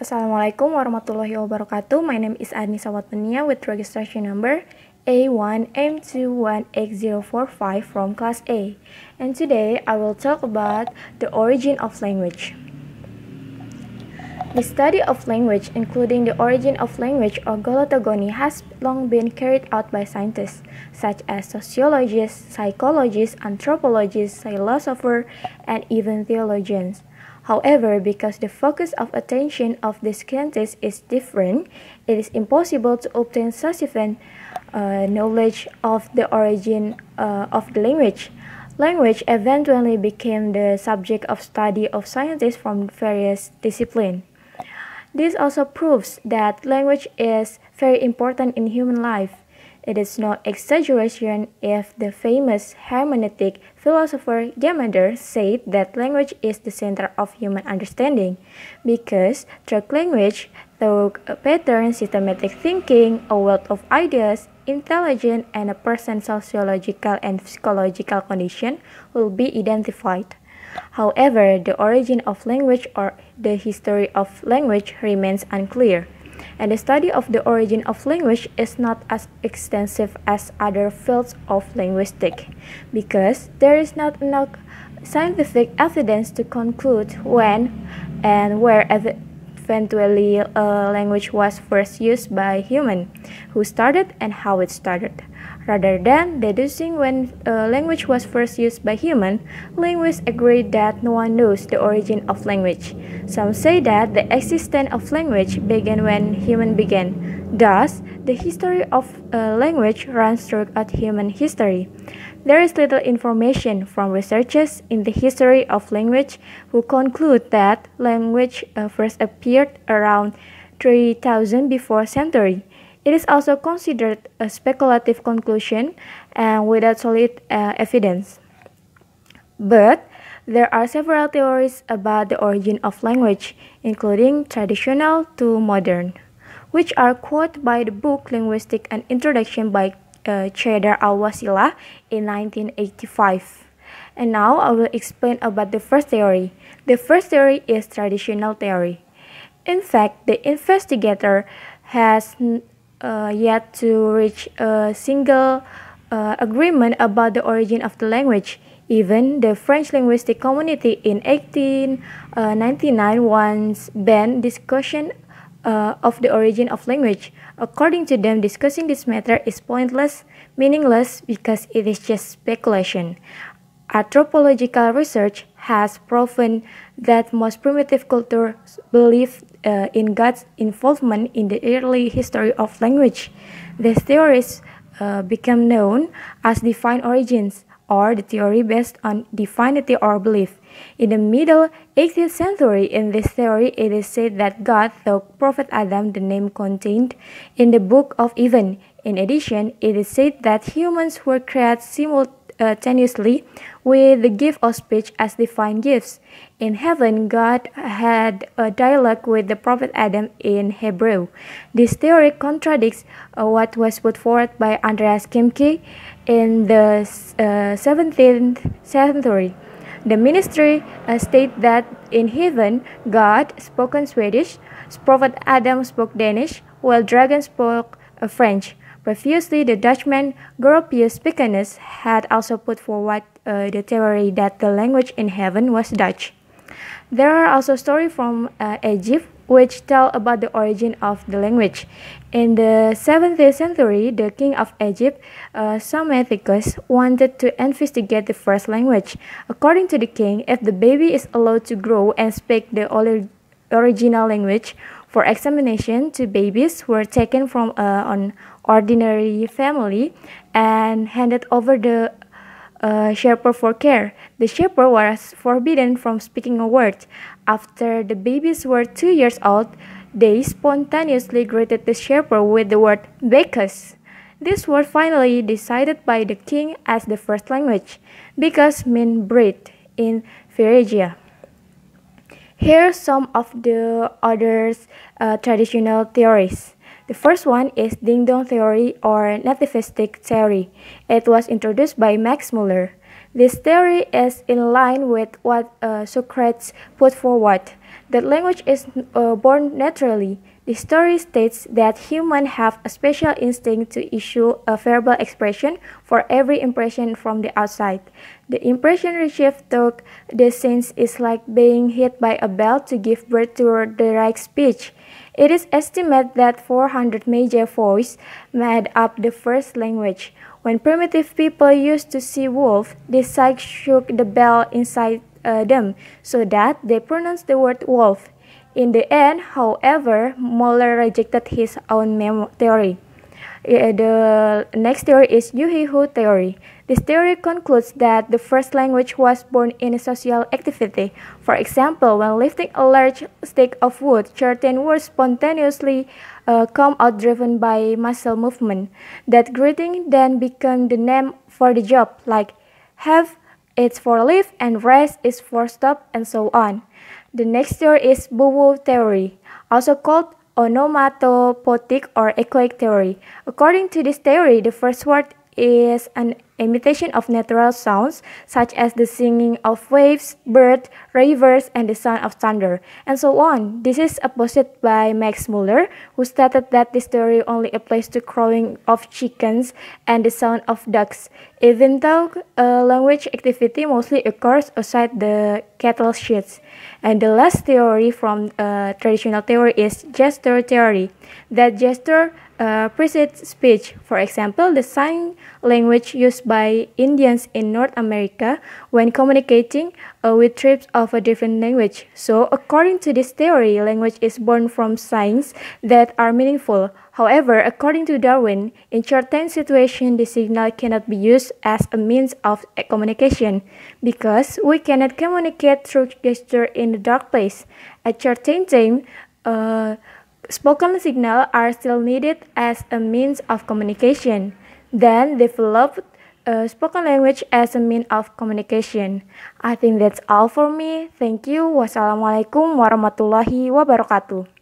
Assalamualaikum warahmatullahi wabarakatuh. My name is Annisa Watoniah with registration number A1M2 from class A. And today I will talk about the origin of language. The study of language, including the origin of language or glottogony, has long been carried out by scientists such as sociologists, psychologists, anthropologists, philosophers, and even theologians. However, because the focus of attention of the scientists is different, it is impossible to obtain sufficient knowledge of the origin of the language. Language eventually became the subject of study of scientists from various disciplines. This also proves that language is very important in human life. It is no exaggeration if the famous hermeneutic philosopher Gamander said that language is the center of human understanding, because through language, through a pattern, systematic thinking, a wealth of ideas, intelligence, and a person's sociological and psychological condition will be identified. However, the origin of language or the history of language remains unclear, and the study of the origin of language is not as extensive as other fields of linguistics, because there is not enough scientific evidence to conclude when and where eventually a language was first used by humans, who started and how it started. Rather than deducing when a language was first used by humans, linguists agree that no one knows the origin of language. Some say that the existence of language began when humans began. Thus, the history of language runs throughout human history. There is little information from researchers in the history of language who conclude that language first appeared around 3000 before century. It is also considered a speculative conclusion and without solid evidence. But there are several theories about the origin of language, including traditional to modern, which are quoted by the book Linguistic and Introduction by Cheddar Al-Wasila in 1985. And now I will explain about the first theory. The first theory is traditional theory. In fact, the investigator has yet to reach a single agreement about the origin of the language. Even the French linguistic community in 1899 once banned discussion of the origin of language. According to them, discussing this matter is pointless, meaningless, because it is just speculation. Anthropological research has proven that most primitive cultures believed in God's involvement in the early history of language. These theories become known as divine origins, or the theory based on divinity or belief. In the middle 18th century, in this theory, it is said that God taught Prophet Adam the name contained in the Book of Even. In addition, it is said that humans were created simultaneously with the gift of speech as divine gifts. In heaven, God had a dialogue with the prophet Adam in Hebrew. This theory contradicts what was put forward by Andreas Kemke in the 17th century. The ministry states that in heaven, God spoke in Swedish, prophet Adam spoke Danish, while dragon spoke French. Previously, the Dutchman Gropius Picanus had also put forward the theory that the language in heaven was Dutch. There are also stories from Egypt which tell about the origin of the language. In the 17th century, the king of Egypt, Psammetichus, wanted to investigate the first language. According to the king, if the baby is allowed to grow and speak the original language, for examination, two babies were taken from an ordinary family and handed over the shepherd for care. The shepherd was forbidden from speaking a word. After the babies were 2 years old, they spontaneously greeted the shepherd with the word "Becus." This word finally decided by the king as the first language, because means breed in Phrygia. Here are some of the other traditional theories. The first one is Ding Dong theory or nativistic theory. It was introduced by Max Muller. This theory is in line with what Socrates put forward, that language is born naturally. The story states that humans have a special instinct to issue a verbal expression for every impression from the outside. The impression received through the sense is like being hit by a bell to give birth to the right speech. It is estimated that 400 major voices made up the first language. When primitive people used to see wolf, they shook the bell inside them so that they pronounced the word wolf. In the end, however, Muller rejected his own theory. The next theory is Yu-Hu theory. This theory concludes that the first language was born in a social activity. For example, when lifting a large stick of wood, certain words spontaneously come out driven by muscle movement. That greeting then became the name for the job, like have is for lift and rest is for stop and so on. The next theory is Bowo theory, also called onomatopoeic or echoic theory. According to this theory, the first word is an imitation of natural sounds such as the singing of waves, birds, rivers, and the sound of thunder, and so on. This is opposed by Max Muller, who stated that this theory only applies to crowing of chickens and the sound of ducks, even though language activity mostly occurs outside the cattle sheds. And the last theory from traditional theory is gesture theory, that gesture precedes speech. For example, the sign language used by Indians in North America when communicating with tribes of a different language. So, according to this theory, language is born from signs that are meaningful. However, according to Darwin, in certain situations, the signal cannot be used as a means of communication because we cannot communicate through gesture in the dark place. At certain time, spoken signals are still needed as a means of communication. Then developed spoken language as a means of communication. I think that's all for me. Thank you. Wassalamualaikum warahmatullahi wabarakatuh.